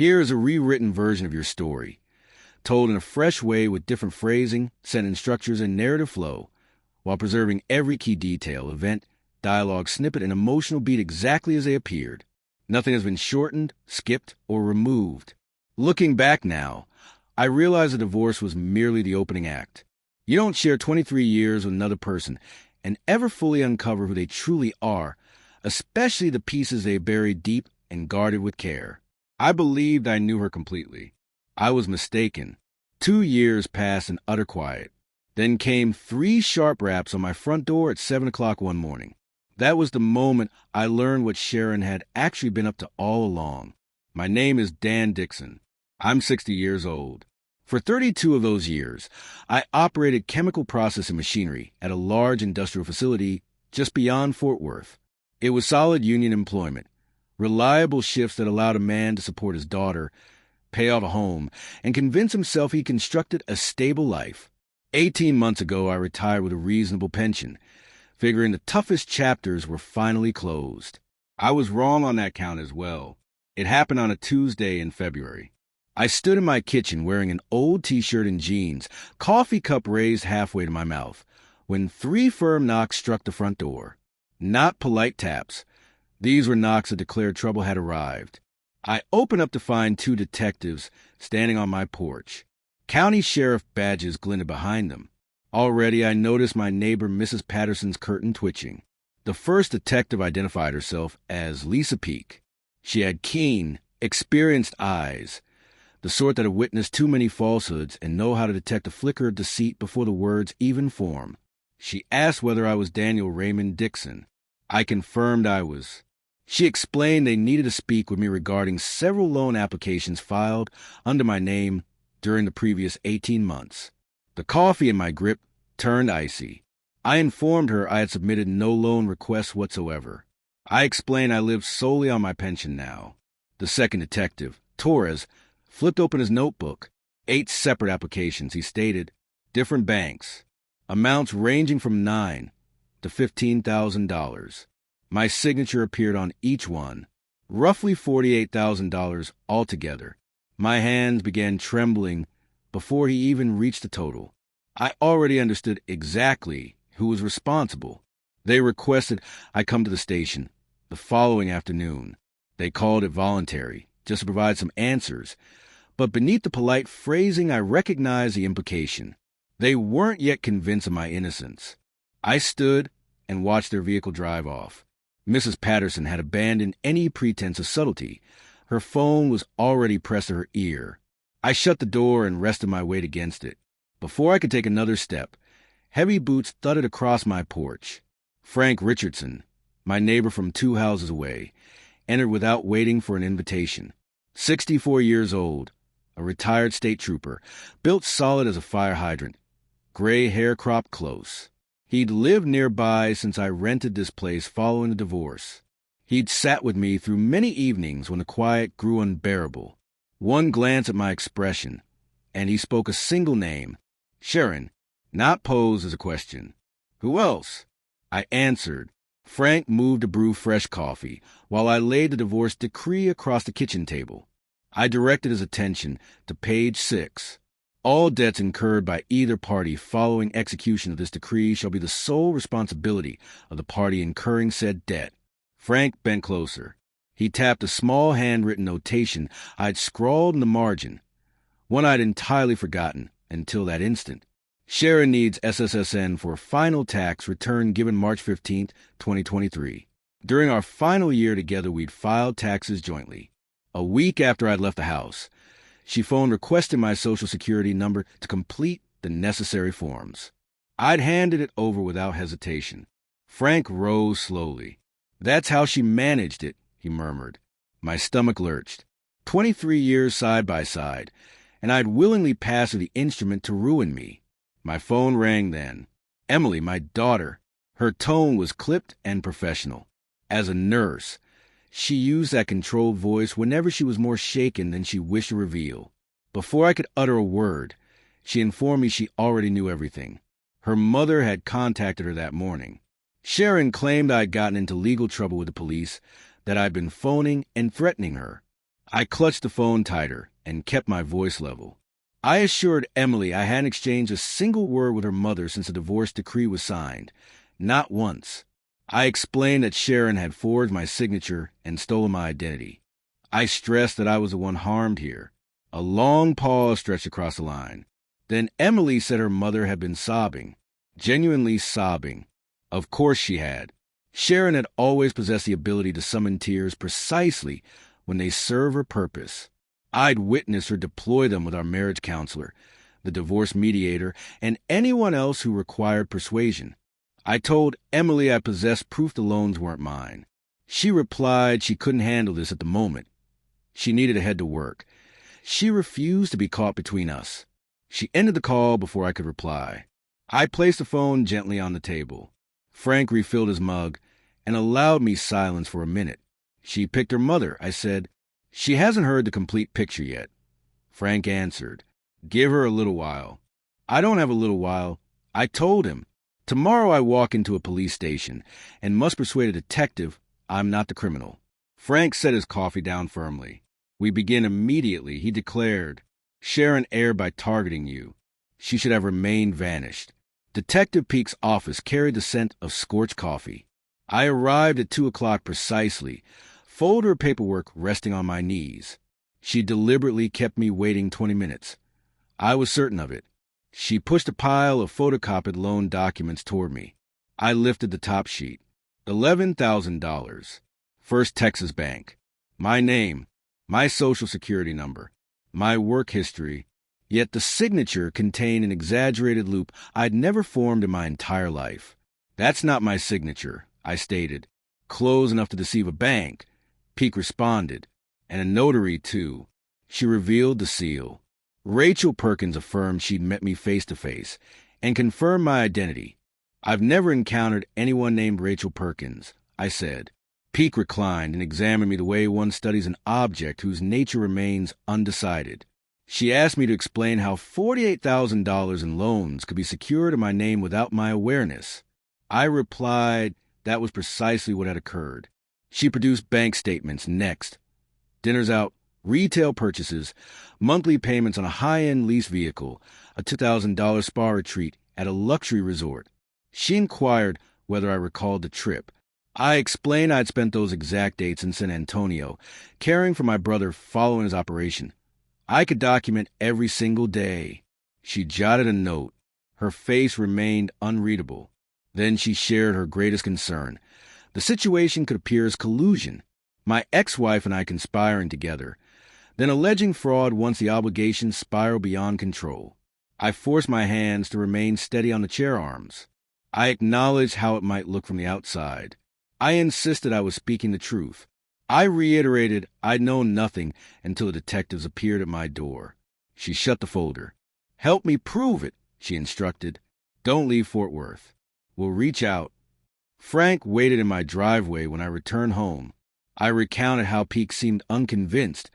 Here is a rewritten version of your story, told in a fresh way with different phrasing, sentence structures, and narrative flow, while preserving every key detail, event, dialogue snippet, and emotional beat exactly as they appeared. Nothing has been shortened, skipped, or removed. Looking back now, I realize the divorce was merely the opening act. You don't share 23 years with another person and ever fully uncover who they truly are, especially the pieces they buried deep and guarded with care. I believed I knew her completely. I was mistaken. 2 years passed in utter quiet. Then came 3 sharp raps on my front door at 7 o'clock one morning. That was the moment I learned what Sharon had actually been up to all along. My name is Dan Dixon. I'm 60 years old. For 32 of those years, I operated chemical processing machinery at a large industrial facility just beyond Fort Worth. It was solid union employment, reliable shifts that allowed a man to support his daughter, pay off a home, and convince himself he constructed a stable life. 18 months ago, I retired with a reasonable pension, figuring the toughest chapters were finally closed. I was wrong on that count as well. It happened on a Tuesday in February. I stood in my kitchen wearing an old t-shirt and jeans, coffee cup raised halfway to my mouth, when 3 firm knocks struck the front door. Not polite taps. These were knocks that declared trouble had arrived. I opened up to find 2 detectives standing on my porch. County sheriff badges glinted behind them. Already I noticed my neighbor Mrs. Patterson's curtain twitching. The first detective identified herself as Lisa Peak. She had keen, experienced eyes, the sort that have witnessed too many falsehoods and know how to detect a flicker of deceit before the words even form. She asked whether I was Daniel Raymond Dixon. I confirmed I was. She explained they needed to speak with me regarding several loan applications filed under my name during the previous 18 months. The coffee in my grip turned icy. I informed her I had submitted no loan requests whatsoever. I explained I lived solely on my pension now. The second detective, Torres, flipped open his notebook. 8 separate applications, he stated. Different banks. Amounts ranging from $9,000 to $15,000. My signature appeared on each one. Roughly $48,000 altogether. My hands began trembling before he even reached the total. I already understood exactly who was responsible. They requested I come to the station the following afternoon. They called it voluntary, just to provide some answers. But beneath the polite phrasing, I recognized the implication. They weren't yet convinced of my innocence. I stood and watched their vehicle drive off. Mrs. Patterson had abandoned any pretense of subtlety. Her phone was already pressed to her ear. I shut the door and rested my weight against it. Before I could take another step, heavy boots thudded across my porch. Frank Richardson, my neighbor from 2 houses away, entered without waiting for an invitation. 64 years old, a retired state trooper, built solid as a fire hydrant, gray hair cropped close. He'd lived nearby since I rented this place following the divorce. He'd sat with me through many evenings when the quiet grew unbearable. One glance at my expression, and he spoke a single name, Sharon, not posed as a question. Who else? I answered. Frank moved to brew fresh coffee, while I laid the divorce decree across the kitchen table. I directed his attention to page 6. All debts incurred by either party following execution of this decree shall be the sole responsibility of the party incurring said debt. Frank bent closer. He tapped a small handwritten notation I'd scrawled in the margin, one I'd entirely forgotten until that instant. Sharon needs SSSN for final tax return given March 15, 2023. During our final year together, we'd filed taxes jointly. A week after I'd left the house, she phoned requesting my Social Security number to complete the necessary forms. I'd handed it over without hesitation. Frank rose slowly. That's how she managed it, he murmured. My stomach lurched. 23 years side by side, and I'd willingly pass her the instrument to ruin me. My phone rang then. Emily, my daughter. Her tone was clipped and professional. As a nurse, she used that controlled voice whenever she was more shaken than she wished to reveal. Before I could utter a word, she informed me she already knew everything. Her mother had contacted her that morning. Sharon claimed I'd gotten into legal trouble with the police, that I'd been phoning and threatening her. I clutched the phone tighter and kept my voice level. I assured Emily I hadn't exchanged a single word with her mother since the divorce decree was signed. Not once. I explained that Sharon had forged my signature and stolen my identity. I stressed that I was the one harmed here. A long pause stretched across the line. Then Emily said her mother had been sobbing, genuinely sobbing. Of course she had. Sharon had always possessed the ability to summon tears precisely when they serve her purpose. I'd witnessed her deploy them with our marriage counselor, the divorce mediator, and anyone else who required persuasion. I told Emily I possessed proof the loans weren't mine. She replied she couldn't handle this at the moment. She needed to head to work. She refused to be caught between us. She ended the call before I could reply. I placed the phone gently on the table. Frank refilled his mug and allowed me silence for a minute. She picked her mother, I said. She hasn't heard the complete picture yet. Frank answered, give her a little while. I don't have a little while. I told him. Tomorrow I walk into a police station and must persuade a detective I'm not the criminal. Frank set his coffee down firmly. We begin immediately, he declared. Sharon erred by targeting you. She should have remained vanished. Detective Peake's office carried the scent of scorched coffee. I arrived at 2 o'clock precisely, folder of paperwork resting on my knees. She deliberately kept me waiting 20 minutes. I was certain of it. She pushed a pile of photocopied loan documents toward me. I lifted the top sheet. $11,000. First Texas Bank. My name, my social security number, my work history. Yet the signature contained an exaggerated loop I'd never formed in my entire life. That's not my signature, I stated. Close enough to deceive a bank. Peake responded. And a notary, too. She revealed the seal. Rachel Perkins affirmed she'd met me face to face and confirmed my identity. I've never encountered anyone named Rachel Perkins, I said. Peake reclined and examined me the way one studies an object whose nature remains undecided. She asked me to explain how $48,000 in loans could be secured in my name without my awareness. I replied that was precisely what had occurred. She produced bank statements next. Dinners out, retail purchases, monthly payments on a high-end lease vehicle, a $2,000 spa retreat at a luxury resort. She inquired whether I recalled the trip. I explained I'd spent those exact dates in San Antonio, caring for my brother following his operation. I could document every single day. She jotted a note. Her face remained unreadable. Then she shared her greatest concern. The situation could appear as collusion, my ex-wife and I conspiring together, then alleging fraud once the obligations spiraled beyond control. I forced my hands to remain steady on the chair arms. I acknowledged how it might look from the outside. I insisted I was speaking the truth. I reiterated I'd known nothing until the detectives appeared at my door. She shut the folder. Help me prove it, she instructed. Don't leave Fort Worth. We'll reach out. Frank waited in my driveway when I returned home. I recounted how Peake seemed unconvinced,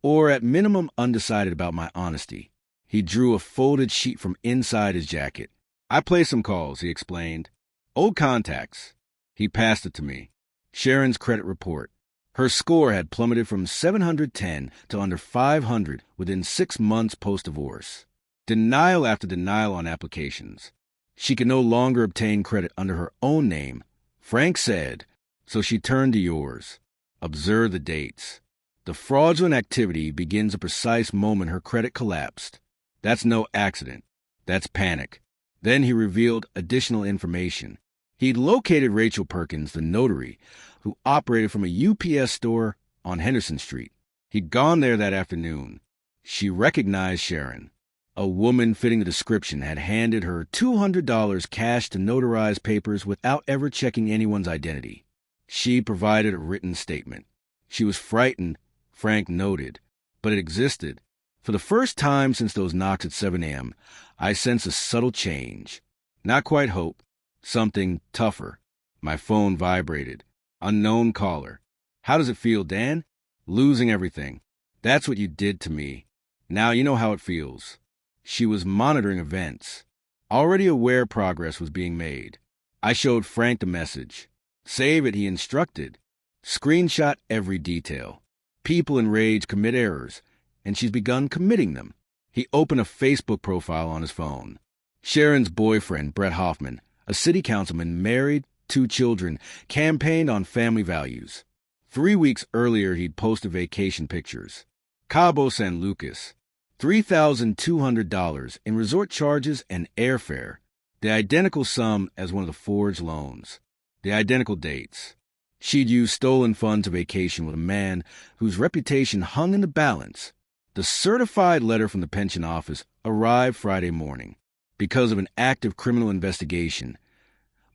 or at minimum undecided about my honesty. He drew a folded sheet from inside his jacket. I placed some calls, he explained. Old contacts. He passed it to me. Sharon's credit report. Her score had plummeted from 710 to under 500 within 6 months post-divorce. Denial after denial on applications. She could no longer obtain credit under her own name, Frank said, so she turned to yours. Observe the dates. The fraudulent activity begins a precise moment her credit collapsed. That's no accident. That's panic. Then he revealed additional information. He'd located Rachel Perkins, the notary, who operated from a UPS store on Henderson Street. He'd gone there that afternoon. She recognized Sharon. A woman fitting the description had handed her $200 cash to notarize papers without ever checking anyone's identity. She provided a written statement. She was frightened, Frank noted, but it existed. For the first time since those knocks at 7 a.m., I sensed a subtle change. Not quite hope. Something tougher. My phone vibrated. Unknown caller. How does it feel, Dan? Losing everything. That's what you did to me. Now you know how it feels. She was monitoring events. Already aware progress was being made. I showed Frank the message. Save it, he instructed. Screenshot every detail. People in rage commit errors, and she's begun committing them. He opened a Facebook profile on his phone. Sharon's boyfriend, Brett Hoffman, a city councilman, married, 2 children, campaigned on family values. 3 weeks earlier, he'd posted vacation pictures. Cabo San Lucas, $3,200 in resort charges and airfare, the identical sum as one of the forged loans, the identical dates. She'd used stolen funds to vacation with a man whose reputation hung in the balance. The certified letter from the pension office arrived Friday morning. Because of an active criminal investigation,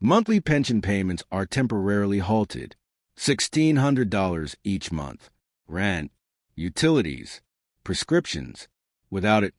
monthly pension payments are temporarily halted. $1,600 each month. Rent, utilities, prescriptions. Without it,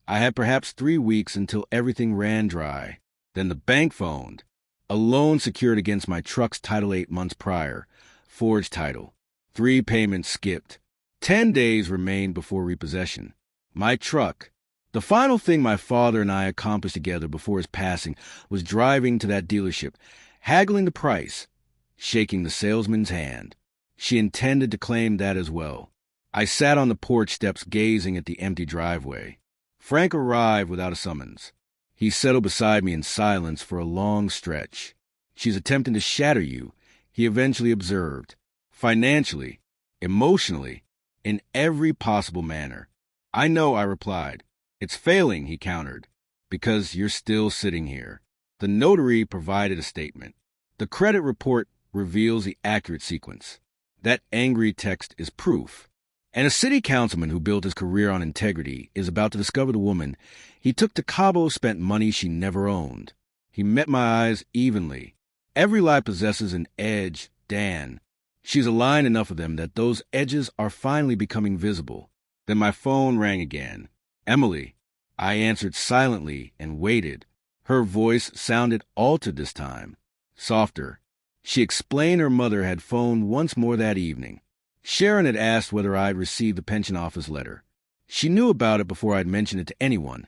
I had perhaps 3 weeks until everything ran dry. Then the bank phoned. A loan secured against my truck's title 8 months prior. Forged title. 3 payments skipped. 10 days remained before repossession. My truck. The final thing my father and I accomplished together before his passing was driving to that dealership, haggling the price, shaking the salesman's hand. She intended to claim that as well. I sat on the porch steps gazing at the empty driveway. Frank arrived without a summons. He settled beside me in silence for a long stretch. She's attempting to shatter you, he eventually observed. Financially, emotionally, in every possible manner. I know, I replied. It's failing, he countered, because you're still sitting here. The notary provided a statement. The credit report reveals the accurate sequence. That angry text is proof. And a city councilman who built his career on integrity is about to discover the woman he took to Cabo spent money she never owned. He met my eyes evenly. Every lie possesses an edge, Dan. She's aligned enough of them that those edges are finally becoming visible. Then my phone rang again. Emily. I answered silently and waited. Her voice sounded altered this time, softer. She explained her mother had phoned once more that evening. Sharon had asked whether I'd received the pension office letter. She knew about it before I'd mentioned it to anyone.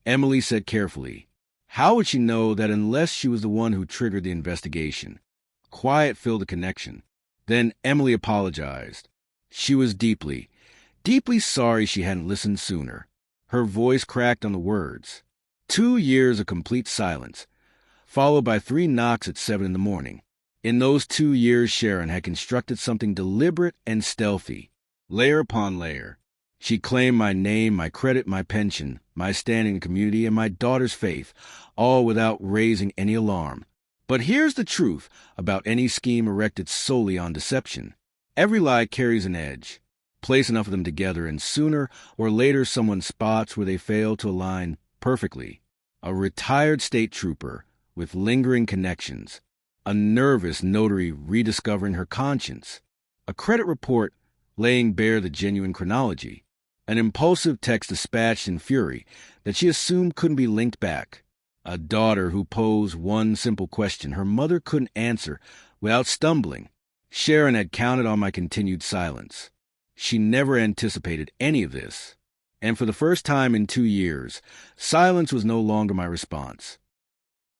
Emily said carefully, how would she know that unless she was the one who triggered the investigation? Quiet filled the connection. Then Emily apologized. She was deeply sorry she hadn't listened sooner. Her voice cracked on the words. 2 years of complete silence, followed by 3 knocks at 7 in the morning. In those 2 years, Sharon had constructed something deliberate and stealthy, layer upon layer. She claimed my name, my credit, my pension, my standing in the community, and my daughter's faith, all without raising any alarm. But here's the truth about any scheme erected solely on deception. Every lie carries an edge. Place enough of them together, and sooner or later someone spots where they fail to align perfectly. A retired state trooper with lingering connections. A nervous notary rediscovering her conscience. A credit report laying bare the genuine chronology. An impulsive text dispatched in fury that she assumed couldn't be linked back. A daughter who posed one simple question her mother couldn't answer without stumbling. Sharon had counted on my continued silence. She never anticipated any of this. And for the first time in 2 years, silence was no longer my response.